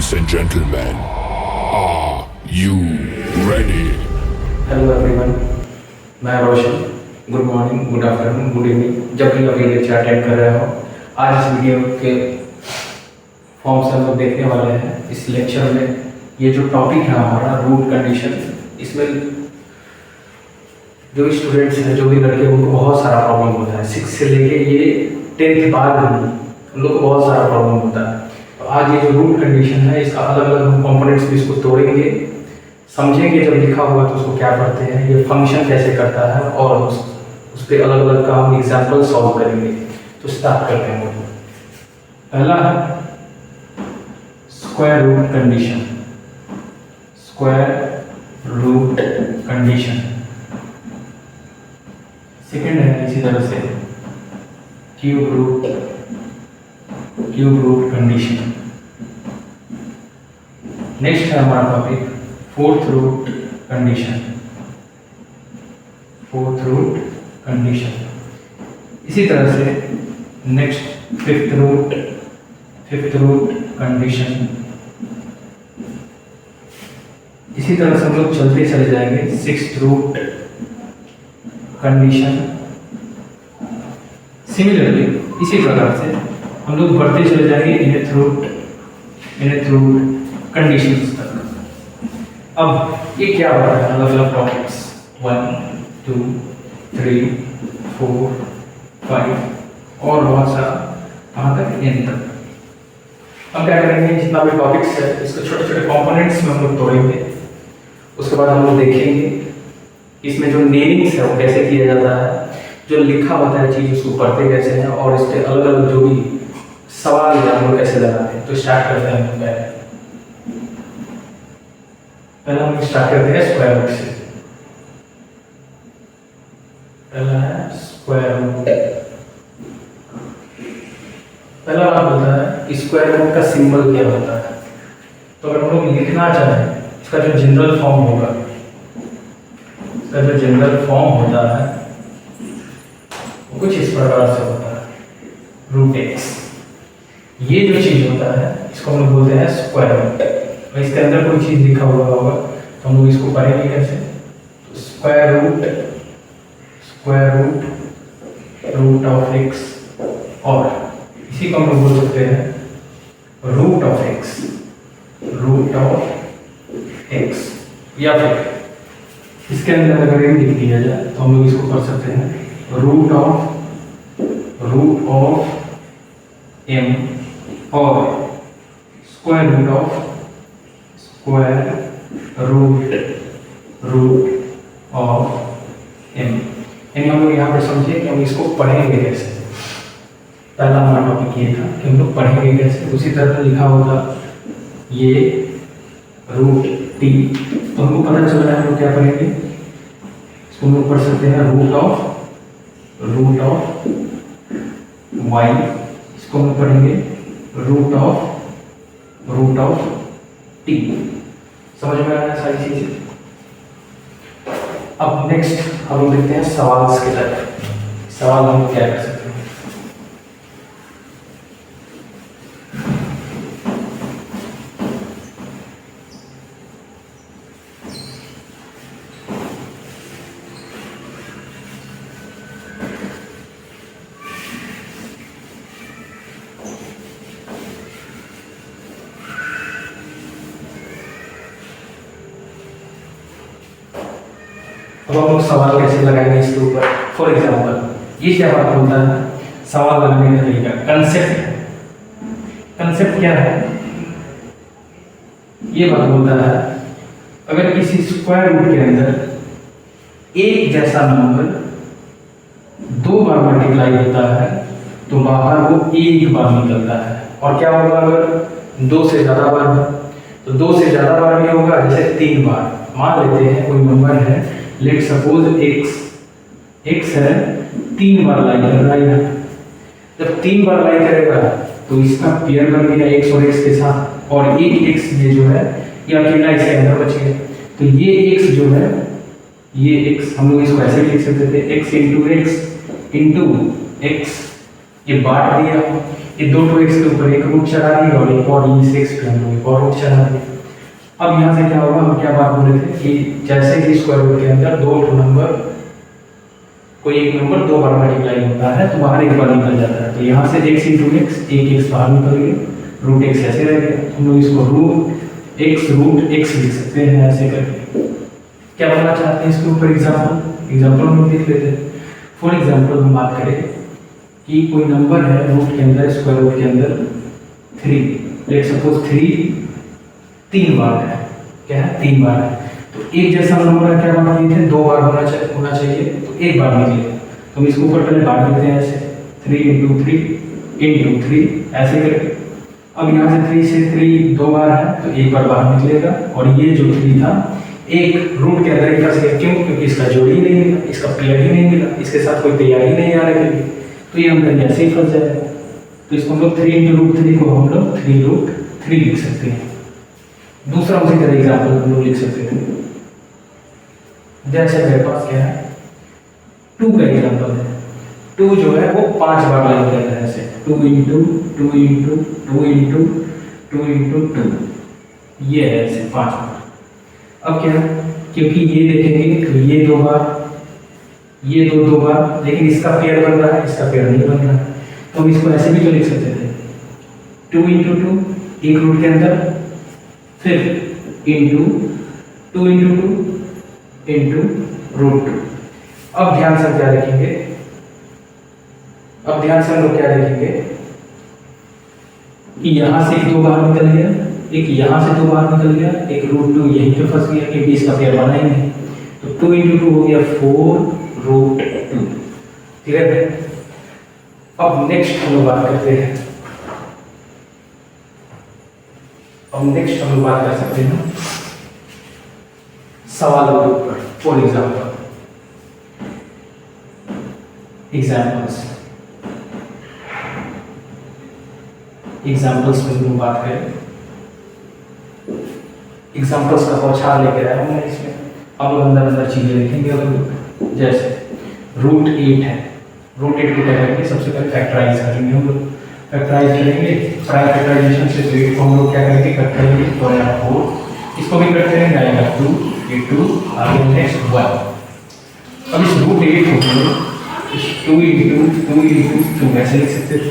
Ladies and gentlemen, are you ready? Hello everyone, मैं Roshan. Good morning, good afternoon, good evening, जब भी अभी lecture attend कर रहे हो। आज इस वीडियो के फॉर्म से हम लोग देखने वाले हैं इस लेक्चर में ये जो टॉपिक है हमारा रूट कंडीशन। इसमें जो स्टूडेंट्स हैं, जो भी लड़के, उनको बहुत सारा प्रॉब्लम होता है। 6 से लेके ये 10th बाद उन लोग को बहुत सारा प्रॉब्लम होता है। तो आज ये जो रूट कंडीशन है, इसका अलग अलग हम कॉम्पोनेंट्स भी इसको तोड़ेंगे, समझेंगे। जब लिखा हुआ तो उसको क्या करते हैं, ये फंक्शन कैसे करता है, और उस पर अलग अलग का हम एग्जाम्पल सॉल्व करेंगे। तो स्टार्ट करते हैं। पहला है square root condition. Square root condition. Second है इसी तरह से क्यूब रूट कंडीशन। नेक्स्ट है हमारा topic fourth root condition. Fourth root condition. इसी तरह से नेक्स्ट फिफ्थ रूट कंडीशन। इसी तरह से हम लोग चलते चले जाएंगे। Sixth root condition. सिमिलरली इसी प्रकार से हम लोग बढ़ते चले जाएंगे इनथ रूट कंडीशंस तक। अब ये क्या होता है, अलग अलग टॉपिक्स 1 2 3 4 5 और बहुत सारा कहाँ तक, n तक। अब क्या करेंगे, जितना भी टॉपिक्स है इसको छोटे छोटे कंपोनेंट्स में हम लोग तोड़ेंगे। उसके बाद हम लोग देखेंगे इसमें जो नेमिंग्स है वो कैसे किया जाता है, जो लिखा होता है चीज़ उसको पढ़ते कैसे हैं, और इसके अलग अलग जो भी सवाल है हम लोग कैसे लगाते हैं। तो स्टार्ट करते हैं हम लोग। पहले हम स्टार्ट करते हैं स्क्वायर रूट से। पहला है स्क्वायर रूट। पहला बात होता है कि स्क्वायर रूट का सिंबल क्या होता है। तो अगर हम लोग लिखना चाहें, इसका जो जनरल फॉर्म होगा, इसका जो जनरल फॉर्म होता है वो कुछ इस प्रकार से होता है, रूट एक्स। ये जो चीज होता है इसको हम लोग बोलते हैं स्क्वायर रूट। और इसके अंदर कोई चीज लिखा हुआ होगा तो हम लोग इसको पढ़ेंगे कैसे। तो स्क्वायर रूट ऑफ एक्स, और इसी को हम लोग बोल सकते हैं रूट ऑफ एक्स। या फिर इसके अंदर अगर ये लिख दिया जाए तो हम लोग इसको कर सकते हैं रूट ऑफ m, और स्क्वायर रूट ऑफ m। यानी हम लोग यहाँ पर समझिए कि हम इसको पढ़ेंगे कैसे। पहला हमारा टॉपिक ये था कि हम लोग पढ़ेंगे कैसे। उसी तरह लिखा होगा ये रूट t, तो हमको पता चल रहा है हम लोग क्या पढ़ेंगे। इसको हम लोग पढ़ सकते हैं रूट ऑफ y। इसको हम लोग पढ़ेंगे रूट ऑफ t। समझ में आ रहा है सारी चीजें। अब नेक्स्ट हम लोग देखते हैं सवाल के तरफ। सवाल हम लोग क्या कर सकते हैं। अब हम लोग सवाल कैसे लगाएंगे इसके ऊपर। फॉर एग्जाम्पल ये क्या बात बोलता है, सवाल लगाने का तरीका, कंसेप्ट है। कंसेप्ट क्या है, ये बात बोलता है अगर किसी स्क्वायर रूट के अंदर एक जैसा नंबर 2 बार मल्टीप्लाई होता है तो बाहर वो 1 बार निकलता है। और क्या होगा अगर 2 से ज़्यादा बार है, तो 2 से ज़्यादा बार भी होगा, जैसे 3 बार। मान लेते हैं कोई नंबर है, लेट सपोज x है, 3 बार लाई कर रहा है। जब 3 बार लाई करेगा तो इसका पेयर बन गया x और x के साथ, और एक x ये जो है ये अकेला इसके अंदर बच गया। तो ये x जो है, ये x हम लोग इसको ऐसे लिख सकते थे x इंटू x, ये बांट दिया। ये दो टू एक्स के ऊपर एक रूट चढ़ा दी और एक और ई से एक्स पे हम लोग एक और रूट चढ़ा दिए। अब यहाँ से क्या होगा, हम क्या बात बोले थे कि जैसे कि स्क्वायर रूट के अंदर दो नंबर, कोई एक नंबर दो बार मल्टीप्लाई होता है तो बाहर एक बार निकल जाता है, तो यहाँ से एक्स इंटू एक्स, एक एक्स बाहर निकल गया, रूट एक्स ऐसे रह गया। हम लोग इसको रूट एक्स लिख सकते हैं ऐसे करके। क्या बोलना चाहते हैं इसके ऊपर एग्जाम्पल हम लिख लेते हैं। फॉर एग्जाम्पल हम बात करें कि कोई नंबर है रूट के अंदर, स्क्वायर रूट के अंदर 3, लेट सपोज 3 3 बार है, क्या है 3 बार है, तो एक जैसा नंबर है, क्या बात किए थे 2 बार होना चाहिए, तो एक बार निकलेगा। तो हम इसको ऊपर पहले बार लिखते हैं ऐसे 3 इंटू 3 ऐसे करके। अब यहाँ से 3 से 3 2 बार है तो एक बार बाहर निकलेगा, और ये जो 3 था एक रूट के अंदर ही फंस गया। क्यों? क्योंकि इसका जोड़ ही नहीं मिला, इसका पेयर ही नहीं मिला, इसके साथ कोई तैयारी नहीं आ रही थी, तो ये अंदर ऐसे ही फंस जाएगा। तो इसको हम लोग 3 इंटू रूट 3 को हम लोग 3 रूट 3 लिख सकते हैं। दूसरा उसी तरह एग्जाम्पल हम लोग लिख सकते थे, जैसे मेरे पास क्या है 2 का एग्जाम्पल है। 2 जो है वो 5 बार लाइन कर रहा है ऐसे 2 इंटू 2 इंटू 2 इंटू 2 इंटू 2, ये है ऐसे 5 बार। अब क्या, क्योंकि ये देखेंगे तो ये 2 बार, ये 2 बार, लेकिन इसका पेयर बन रहा है, इसका पेयर नहीं बन रहा है, तो हम इसको ऐसे भी तो लिख सकते थे 2 इंटू 2 एक रूट के अंदर, फिर इंटू 2 इंटू 2 इंटू रूट 2। अब ध्यान से क्या लिखेंगे, अब ध्यान से हम लोग क्या लिखेंगे कि यहाँ से 2 बाहर निकल गया, एक यहाँ से 2 बाहर निकल गया, एक रूट 2 यहीं पे फंस गया क्योंकि इसका पेयर बना ही नहीं, तो 2 इंटू 2 हो गया 4 रूट 2। क्लियर है? अब नेक्स्ट हम लोग बात करते हैं, अब नेक्स्ट हम लोग बात कर सकते हैं सवालों के ऊपर। फॉर एग्जाम्पल्स में हम बात करें, एग्जाम्पल्स का बौछार लेकर आया हूँ मैं इसमें। अब लोग अंदर अंदर चीजें लिखेंगे, अब जैसे रूट 8 है, रूट 8 को क्या करेंगे, सबसे पहले फैक्टराइज करेंगे हम लोग, फैक्टराइज करेंगे, प्राइम फैक्टराइजेशन से 8 को हम लोग क्या करेंगे, कट करेंगे तो आएगा 4, इसको भी कट करेंगे आएगा 2, ये 2 आगे नेक्स्ट 1। अब इस रूट 8 को 2 इंटू 2 ऐसे लिख सकते थे,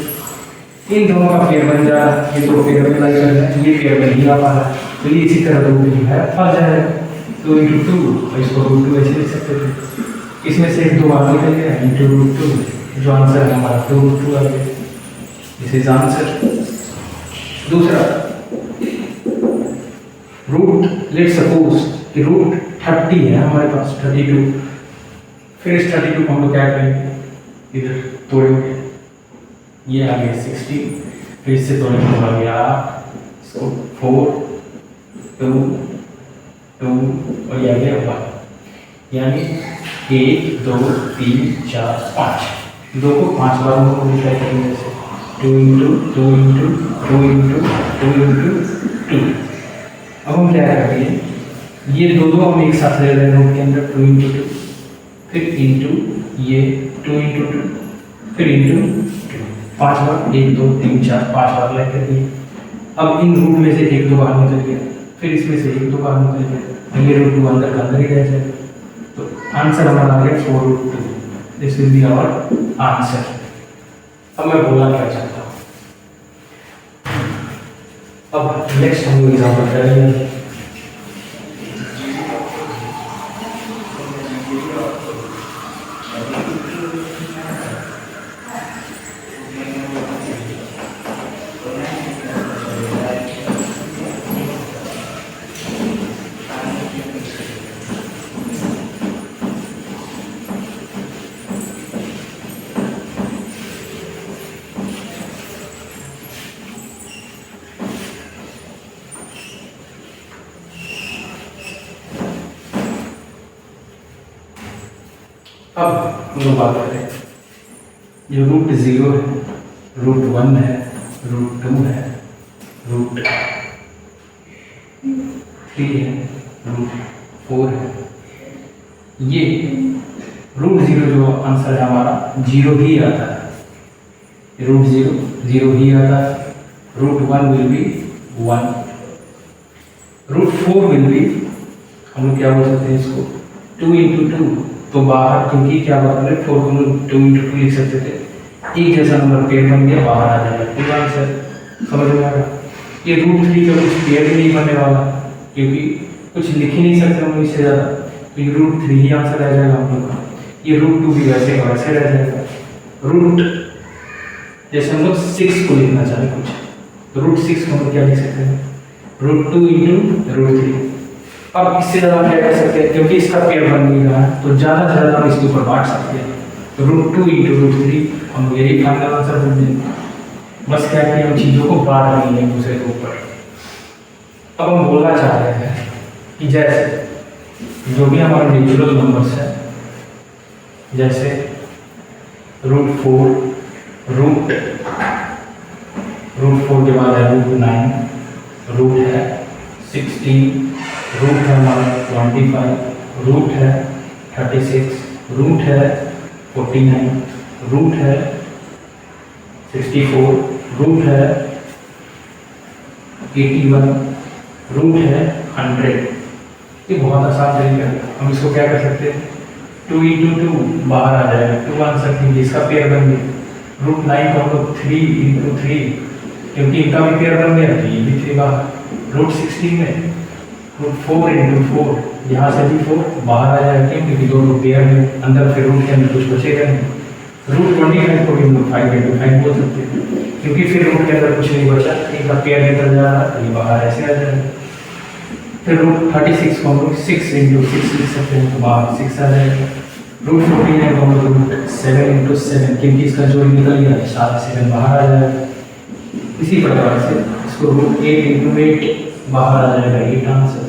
इन दोनों का पेयर बन जा रहा है, ये दो पेयर में लग रहा है, ये पेयर में नहीं आ पा रहा है, तो ये इसी तरह रूट जो है फंस जाएगा 2 इंटू 2, और इसको रूट 2 ऐसे लिख सकते थे। इसमें से एक 2 बार निकल गया इंटू रूट 2, जो आंसर है हमारा 2 रूट 2 आ गया, दिस इज आंसर। दूसरा रूट, लेट सपोज कि रूट 30 है हमारे पास 32, फिर इस 32 को हम लोग क्या करेंगे, इधर तोड़ेंगे, ये आ गया 16, फिर इससे तोड़ेंगे तो आ गया 8, इसको 4 2 2 और ये आ गया 1, यानी 1 2 3 4 5, 2 को 5 बार हम लोग मल्टीप्लाई करेंगे जैसे 2 इंटू 2 इंटू 2 इंटू 2 इंटू 2। अब हम क्या करेंगे, ये दो हम एक साथ ले रहे हैं रूट के अंदर 2 इंटू 2, फिर इंटू ये 2 इंटू 2, फिर इंटू 5 बार, 1 2 3 4 5 बार लेकर दिए। अब इन रूट में से 1 2 बाहर निकल गया, फिर इसमें से 1 2 बाहर निकल गया, ये रूट 2 अंदर का अंदर ही रह जाएगा, तो आंसर हमारा आ गया 4 root 2, this will be our answer. अब मैं बोलना क्या चाहता हूँ, अब नेक्स्ट हम एग्जाम्पल करेंगे। अब हम लोग बात करें, जो रूट 0 है, रूट 1 है, रूट 2 है, रूट 3 है, रूट 4 है, ये रूट 0 जो आंसर है हमारा 0 ही आता है, रूट जीरो जीरो ही आता है, root one will be one, root four will be, हम लोग क्या बोल सकते हैं इसको, टू इंटू टू, तो बाहर क्योंकि क्या बात करें, फोर को हम लोग टू इंटू टू लिख सकते थे, एक जैसा नंबर पेयर बन गया, बाहर आ जाएगा, टू आंसर, समझ में आ रहा। ये रूट थ्री का कुछ पेयर भी नहीं बनने वाला, क्योंकि कुछ लिख ही नहीं सकते हम इससे ज़्यादा, तो ये रूट थ्री ही आंसर रह जाएगा हम लोग का। ये रूट टू भी वैसे का वैसे रह जाएगा। रूट जैसे हम लोग सिक्स को लिखना चाहें कुछ, तो रूट सिक्स को हम क्या लिख सकते हैं, root two into root three. अब इससे ज़्यादा हम क्या कर सकते हैं, क्योंकि इसका पेयर बन नहीं रहा है, तो ज़्यादा से ज़्यादा हम इसके ऊपर बांट सकते हैं, तो root two into root three, हम यही फाइनल आंसर बन देंगे। बस क्या कि हम चीज़ों को बांट रहे हैं एक दूसरे के ऊपर। अब हम बोलना चाह रहे हैं कि जैसे जो भी हमारे नेचुरल नंबर्स हैं, जैसे रूट फोर के बाद है रूट नाइन, रूट है 16, रूट है हमारा 25, रूट है 36, रूट है 49, रूट है 64, रूट है 81, रूट है 100। ये बहुत आसान तरीका है। हम इसको क्या कर सकते हैं, टू इंटू टू बाहर आ जाएगा, टू आंसर थी, इसका पेयर बन गया। रूट नाइन को हम लोग थ्री इंटू थ्री, क्योंकि इनका भी पेयर बन गया, तो ये भी थ्री बाहर। रूट 16 में रूट फोर इंटू फोर, यहाँ से भी फोर बाहर आ जाएगा, क्यों, क्योंकि दोनों पेयर में अंदर, फिर रूट के अंदर कुछ बचेगा नहीं। रूट 25 को भी हम लोग 5 इंटू 5 बोल सकते हैं, क्योंकि फिर रूट के अंदर कुछ नहीं बचा, एक बार पेयर निकल जा रहा है, तो ये बाहर ऐसे आ जाएगा। फिर रूट 36 को हम लोग 6 इंटू 6 लिख सकते हैं, तो बाहर 6 आ जाएगा। रूट 49 को हम लोग रूट 7 इंटू 7, क्योंकि इसका जोड़ निकल गया है, 7 7 बाहर आ जाएगा। इसी प्रकार से इसको रूट 8 इंटू 8 बाहर आ जाएगा, 8 आंसर।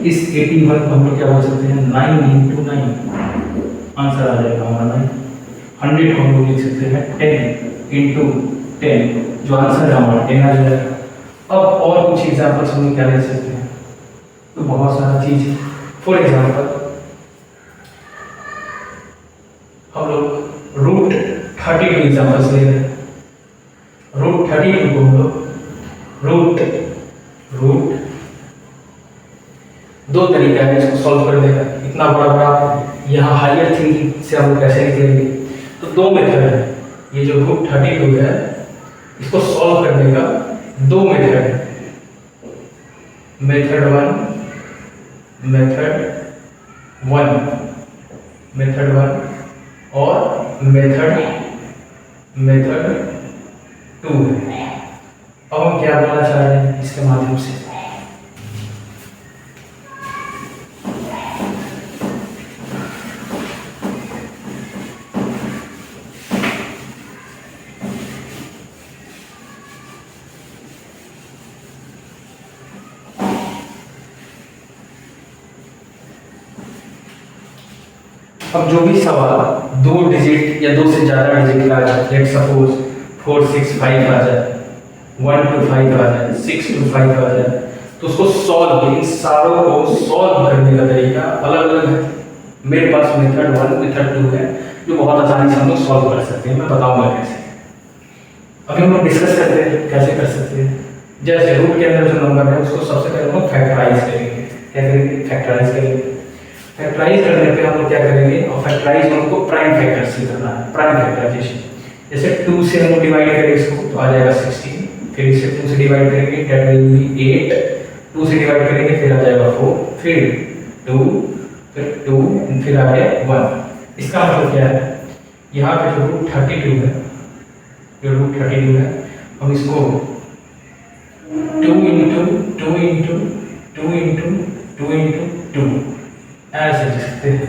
इस 81 को हम लोग क्या बोल सकते हैं, 9 इंटू 9 आंसर आ जाएगा हमारा 9। 100 को हम लोग लिख सकते हैं 10 इंटू 10, जो आंसर है हमारा 10 आ जाएगा। अब और कुछ एग्जाम्पल्स हम लोग क्या ले सकते हैं, तो बहुत सारा चीज़। फॉर एग्जाम्पल हम लोग रूट 32 एग्जाम्पल्स ले रहे हैं। रूट 32 को हम लोग रूट दो तरीका है इसको सॉल्व करने का। इतना बड़ा बड़ा यहाँ हायर थिंकिंग से हम लोग कैसे निकलेंगे, तो दो मेथड है। ये जो रूट 32 है, इसको सॉल्व करने का दो मेथड है, मेथड वन और मेथड टू है। अब हम क्या बोलना चाह रहे हैं इसके माध्यम से, अब जो भी सवाल दो डिजिट या दो से ज़्यादा डिजिट का आ जाए, लेट सपोज 4 6 5 आ जाए, 1 2 5 आ जाए, 6 2 5 आ जाए, तो उसको सॉल्व, इन सारों को सॉल्व करने का तरीका अलग अलग है। मेरे पास मेथड 1 मेथड 2 है, जो बहुत आसानी से हम लोग सॉल्व कर सकते हैं। मैं बताऊंगा कैसे। अभी हम लोग डिस्कस करते हैं कैसे कर सकते हैं। जैसे रूट के अंदर जो नंबर है, उसको सबसे पहले हम लोग फैक्टराइज करेंगे। क्या करेंगे, फैक्टराइज करेंगे। फैक्टराइज करने पे हम लोग क्या करेंगे, और फैक्टराइज हमको प्राइम फैक्टर से करना है, प्राइम फैक्टराइजेशन। जैसे 2 से हम डिवाइड करेंगे इसको, तो आ जाएगा 16, फिर इसे 2 से डिवाइड करेंगे, दैट विल बी 8, 2 से डिवाइड करेंगे, फिर आ जाएगा 4, फिर 2, फिर आ गया 1। इसका मतलब क्या है, यहाँ पे जो रूट 32 है, हम इसको 2 इंटू 2 इंटू 2 इंटू 2 इंटू 2 ऐसे लिख सकते हैं।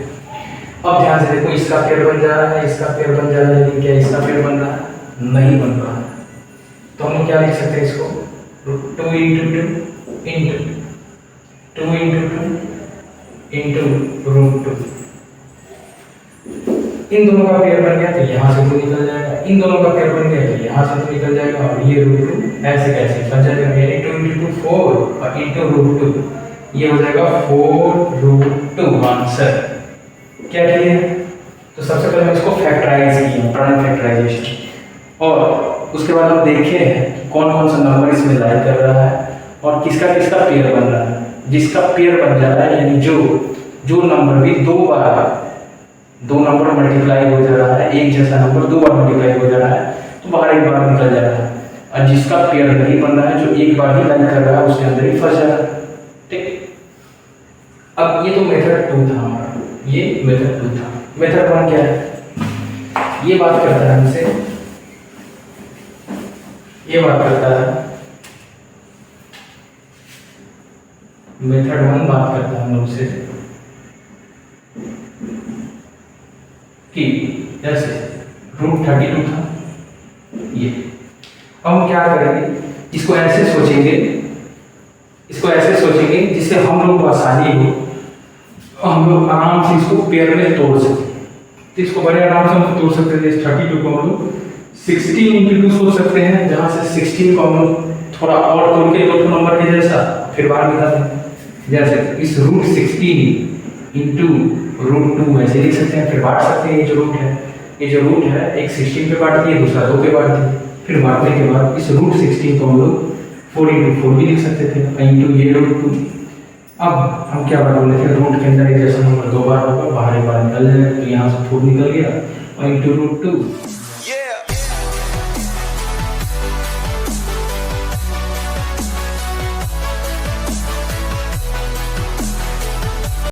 अब ध्यान से देखो, इसका पेयर बन जा रहा है, इसका पेयर बन जा रहा है, लेकिन क्या इसका पेयर बन रहा है, नहीं बन रहा है। तो हम क्या लिख सकते हैं इसको, 2 into 2 into 2 into 2 into root 2। इन दोनों का पेयर बन गया तो यहाँ से 2 निकल जाएगा, इन दोनों का पेयर बन गया तो यहाँ से 2 निकल जाएगा, और ये रूट 2 ऐसे कैसे बन जाएगा, यानी 2 इंटू 2 4 और इंटू रूट 2, ये हो जाएगा 4 रूट 2 आंसर। क्या किए, तो सबसे पहले हम इसको फैक्टराइज किए, प्राइम फैक्टराइजेशन। और उसके बाद हम देखे हैं कौन कौन सा नंबर इसमें लाई कर रहा है और किसका किसका पेयर बन रहा है। जिसका पेयर बन जा रहा है यानी जो नंबर भी दो नंबर मल्टीप्लाई हो जा रहा है, एक जैसा नंबर दो बार मल्टीप्लाई हो जा रहा है तो बाहर एक बार निकल जा रहा है। और जिसका पेयर नहीं बन रहा है, जो एक बार ही लाई कर रहा है, उसके अंदर ही फंस जा रहा है। ठीक, अब ये तो मेथड 2 था हमारा, ये मेथड 2 था। मेथड 1 क्या है? ये बात करता है हमसे, ये बात करता है मेथड 1 बात करता है हम लोग से कि जैसे √32 था ये। अब हम क्या करेंगे, इसको ऐसे सोचेंगे जिससे हम लोग को आसानी हो, हम लोग आराम से इसको पेयर में तोड़ सकते। तो इसको बड़े आराम से हम तोड़ सकते हैं। 32 को हम लोग 16 × 2 सोच सकते हैं, जहाँ से 16 को हम लोग थोड़ा और तोड़ के दो नंबर के जैसा फिर बाहर निकाल दें। जैसे इस √16 × √2 ऐसे लिख सकते हैं, फिर बांट सकते हैं। ये जो रूट है एक 16 पे बांट दिए, दूसरा 2 पे बांट दिए। फिर बांटने के बाद इस √16 को हम लोग 4 × 4 भी लिख सकते थे, इंटू ये √2। अब हम क्या बात बोले थे, रूट के अंदर एक जैसा नंबर 2 बार होगा, बाहर एक बार निकल जाएगा, तो यहाँ से 4 निकल गया और इंटू √2